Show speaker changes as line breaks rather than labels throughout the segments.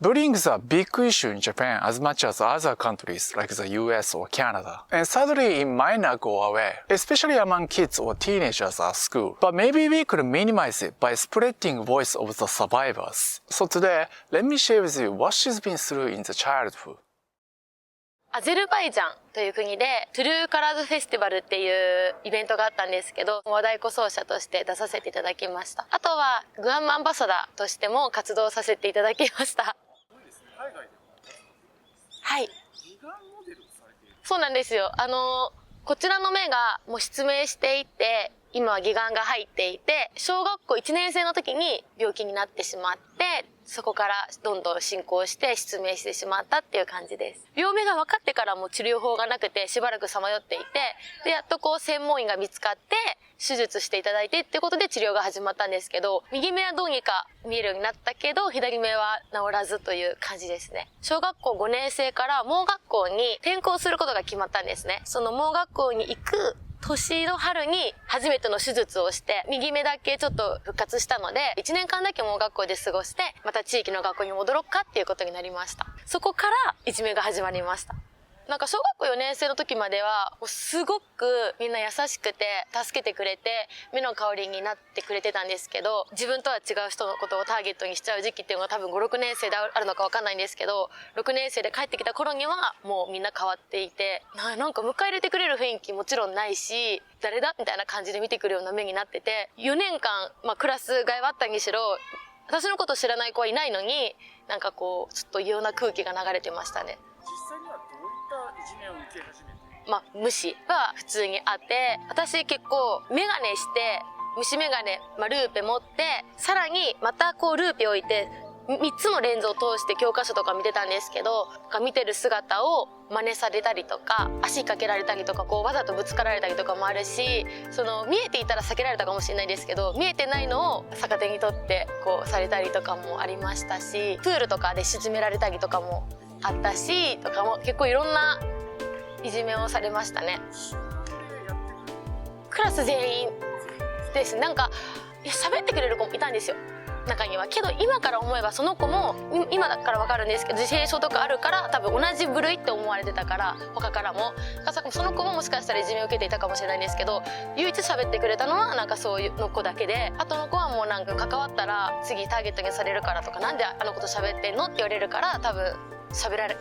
Bullying is a big issue in Japan as much as other countries like the US or Canada. And sadly, it might not go away, especially among kids or teenagers at school. But maybe we could minimize it by spreading voice of the survivors. So today, let me share with you what she's been through in the childhood.
アゼルバイジャンという国でトゥルーカラーズフェスティバルっていうイベントがあったんですけど、和太鼓奏者として出させていただきました。あとはグアムアンバサダーとしても活動させていただきました。はい。そうなんですよ。こちらの目がもう失明していて、今は義眼が入っていて、小学校1年生の時に病気になってしまって、そこからどんどん進行して失明してしまったっていう感じです。病名が分かってからも治療法がなくてしばらくさまよっていて、で、やっと専門医が見つかって、手術していただいてっていうことで治療が始まったんですけど、右目はどうにか見えるようになったけど、左目は治らずという感じですね。小学校5年生から盲学校に転校することが決まったんですね。その盲学校に行く年の春に初めての手術をして、右目だけちょっと復活したので、1年間だけ盲学校で過ごして、また地域の学校に戻ろうかっていうことになりました。そこからいじめが始まりました。なんか小学校4年生の時までは、すごくみんな優しくて、助けてくれて、目の代わりになってくれてたんですけど、自分とは違う人のことをターゲットにしちゃう時期っていうのが多分5、6年生であるのかわかんないんですけど、6年生で帰ってきた頃にはもうみんな変わっていて、なんか迎え入れてくれる雰囲気もちろんないし、誰だみたいな感じで見てくるような目になってて、4年間、クラス替えはあったにしろ、私のことを知らない子はいないのに、なんかちょっと異様な空気が流れてましたね。
実際にはどういったいじめを受け始めて？
無視は普通にあって、私結構メガネして、虫メガネ、ルーペ持って、さらにまたルーペ置いて、3つのレンズを通して教科書とか見てたんですけど、見てる姿を真似されたりとか、足かけられたりとか、わざとぶつかられたりとかもあるし、見えていたら避けられたかもしれないですけど、見えてないのを逆手に取ってされたりとかもありましたし、プールとかで沈められたりとかもあったし、とかも結構いろんないじめをされましたね。クラス全員です。なんか喋ってくれる子もいたんですよ、中には。けど今から思えばその子も今だから分かるんですけど、自閉症とかあるから多分同じ部類って思われてたから、他からもその子ももしかしたらいじめを受けていたかもしれないんですけど、唯一喋ってくれたのはなんかそういうの子だけで、あとの子はもうなんか関わったら次ターゲットにされるからとか、なんであの子と喋ってんのって言われるから、多分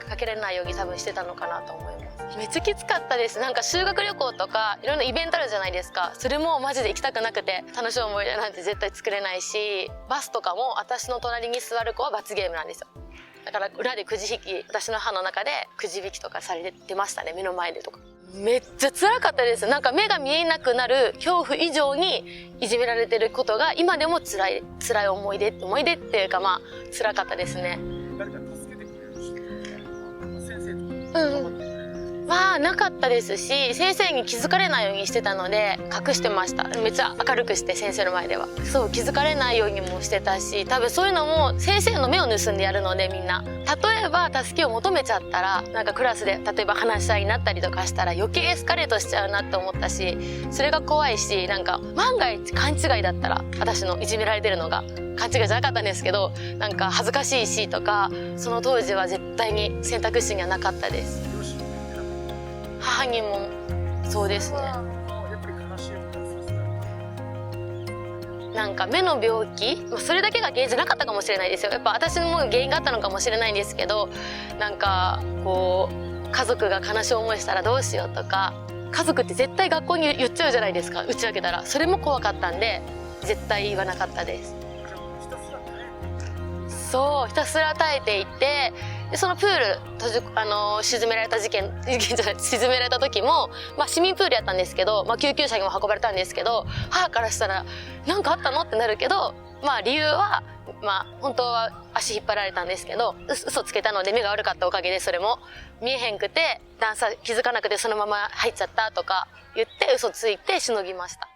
かけられないように多分してたのかなと思います。めっちゃきつかったです。なんか修学旅行とかいろんなイベントあるじゃないですか。それもマジで行きたくなくて、楽しい思い出なんて絶対作れないし、バスとかも私の隣に座る子は罰ゲームなんですよ。だから裏でくじ引き、私の歯の中でくじ引きとかされてましたね、目の前でとか。めっちゃ辛かったです。なんか目が見えなくなる恐怖以上にいじめられてることが今でも辛い思い出っていうか、辛かったですね。
誰か助けてくれる人、先生とか
なかったですし、先生に気づかれないようにしてたので隠してました。めっちゃ明るくして、先生の前では気づかれないようにもしてたし、多分そういうのも先生の目を盗んでやるので、みんな例えば助けを求めちゃったら、なんかクラスで例えば話し合いになったりとかしたら余計エスカレートしちゃうなって思ったし、それが怖いし、なんか万が一勘違いだったら、私のいじめられてるのが勘違いじゃなかったんですけど、なんか恥ずかしいしとか、その当時は絶対に選択肢にはなかったです。母にもそうですね。なんか目の病気、それだけが原因じゃなかったかもしれないですよ。やっぱ私も原因があったのかもしれないんですけど、なんか家族が悲しい思いしたらどうしようとか、家族って絶対学校に言っちゃうじゃないですか、打ち明けたら。それも怖かったんで絶対言わなかったです。ひたすら耐えていて、でそのプール沈められた沈められた時も、市民プールやったんですけど、救急車にも運ばれたんですけど、母からしたら何かあったのってなるけど、理由は本当は足引っ張られたんですけど、嘘つけたので目が悪かったおかげで、それも見えへんくて段差気づかなくてそのまま入っちゃったとか言って嘘ついてしのぎました。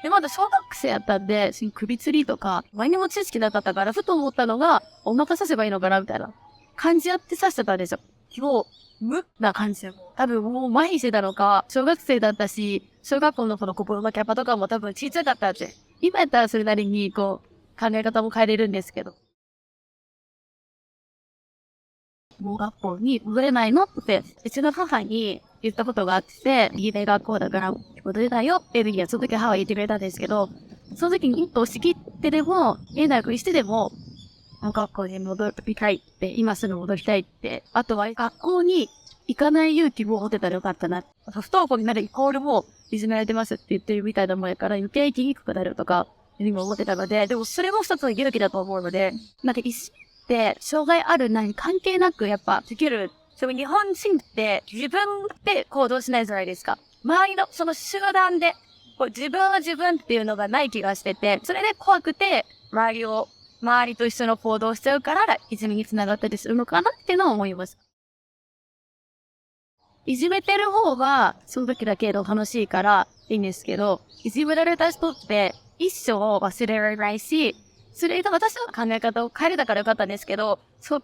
で、まだ小学生やったんで、首吊りとか、何も知識なかったから、ふと思ったのが、お腹刺せばいいのかなみたいな感じやって刺してたんですよ。もう、無な感じで。多分もう麻痺してたのか、小学生だったし、小学校の心のキャパとかも多分小さかったんで、今やったらそれなりに、考え方も変えれるんですけど。もう学校に戻れないのって、うちの母に言ったことがあって、いいね学校だから戻れないよっていう時は、その時母は言ってくれたんですけど、その時に一歩押し切ってでも、大学にしてでも、学校に戻りたいって、今すぐ戻りたいって、あとは学校に行かない勇気も持ってたらよかったな。不登校になるイコールもいじめられてますって言ってるみたいなもんやから、余計生きにくくなるとか、今思ってたので、でもそれも一つの勇気だと思うので、で、障害ある何関係なくやっぱできる。日本人って自分で行動しないじゃないですか。周りのその集団で、自分は自分っていうのがない気がしてて、それで怖くて周りと一緒の行動しちゃうから、いじめにつながったりするのかなっていうのは思います。いじめてる方が、その時だけの楽しいからいいんですけど、いじめられた人って一生忘れられないし、それが私の考え方を変えれたからよかったんですけど、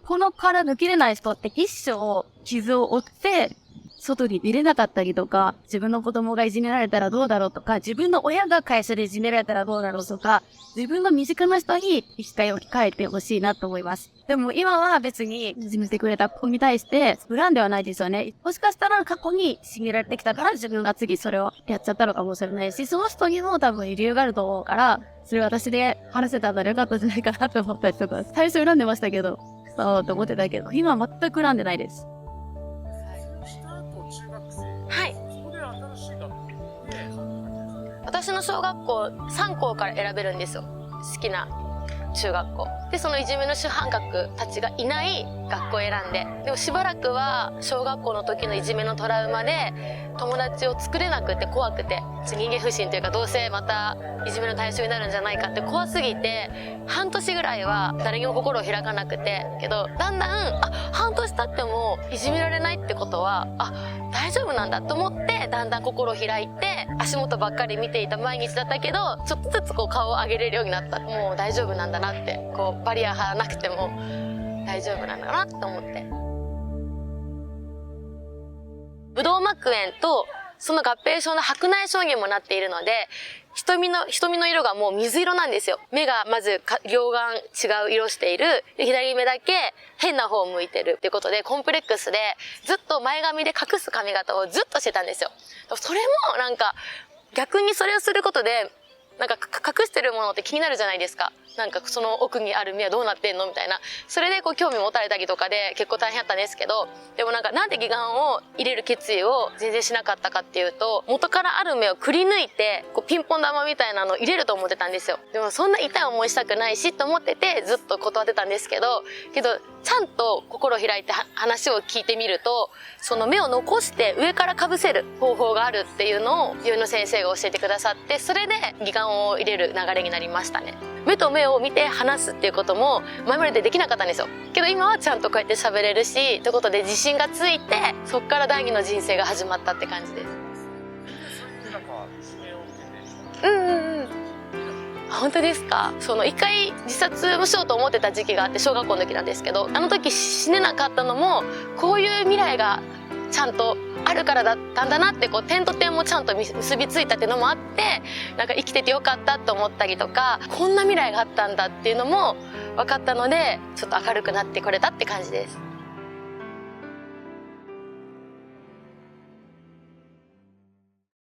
このから抜けれない人って一生傷を負って、外に出れなかったりとか、自分の子供がいじめられたらどうだろうとか、自分の親が会社でいじめられたらどうだろうとか、自分の身近な人に機会を置き換えてほしいなと思います。でも今は別にいじめてくれた子に対して恨んではないですよね。もしかしたら過去に信じられてきたから自分が次それをやっちゃったのかもしれないし、その人にも多分理由があると思うから、それ私で話せたらよかったんじゃないかなと思ったりとか、最初恨んでましたけど、そうと思ってたけど、今は全く恨んでないです。
はい。私の小学校3校から選べるんですよ。好きな中学校。で、そのいじめの主犯格たちがいない学校を選んで。でもしばらくは小学校の時のいじめのトラウマで友達を作れなくて怖くて、人間不信というかどうせまたいじめの対象になるんじゃないかって怖すぎて、半年ぐらいは誰にも心を開かなくて、けどだんだん、半年経ってもいじめられないってことは、大丈夫なんだと思ってだんだん心を開いて、足元ばっかり見ていた毎日だったけど、ちょっとずつ顔を上げれるようになった。もう大丈夫なんだなって、バリア張らなくても大丈夫なんだなって思って。ブドウ膜炎とその合併症の白内障にもなっているので、瞳の色がもう水色なんですよ。目がまず両眼違う色している。左目だけ変な方を向いてるっていうことで、コンプレックスでずっと前髪で隠す髪型をずっとしてたんですよ。それも逆にそれをすることで、隠してるものって気になるじゃないですか。その奥にある目はどうなってんのみたいな。それで興味持たれたりとかで結構大変だったんですけど、でもなんで義眼を入れる決意を全然しなかったかっていうと、元からある目をくり抜いて、ピンポン玉みたいなのを入れると思ってたんですよ。でもそんな痛い思いしたくないしと思ってて、ずっと断ってたんですけど、ちゃんと心を開いて話を聞いてみると、その目を残して上からかぶせる方法があるっていうのを病院の先生が教えてくださって、それで義眼を入れる流れになりましたね。目と目を見て話すっていうことも前までできなかったんですよ。けど今はちゃんとこうやって喋れるし、ということで自信がついて、そっから第二の人生が始まったって感じです。本当ですか？一回自殺もしようと思ってた時期があって、小学校の時なんですけど、あの時死ねなかったのも、こういう未来がちゃんとあるからだったんだなって、点と点もちゃんと結びついたっていうのもあって、生きててよかったと思ったりとか、こんな未来があったんだっていうのも分かったので、ちょっと明るくなってこれたって感じです。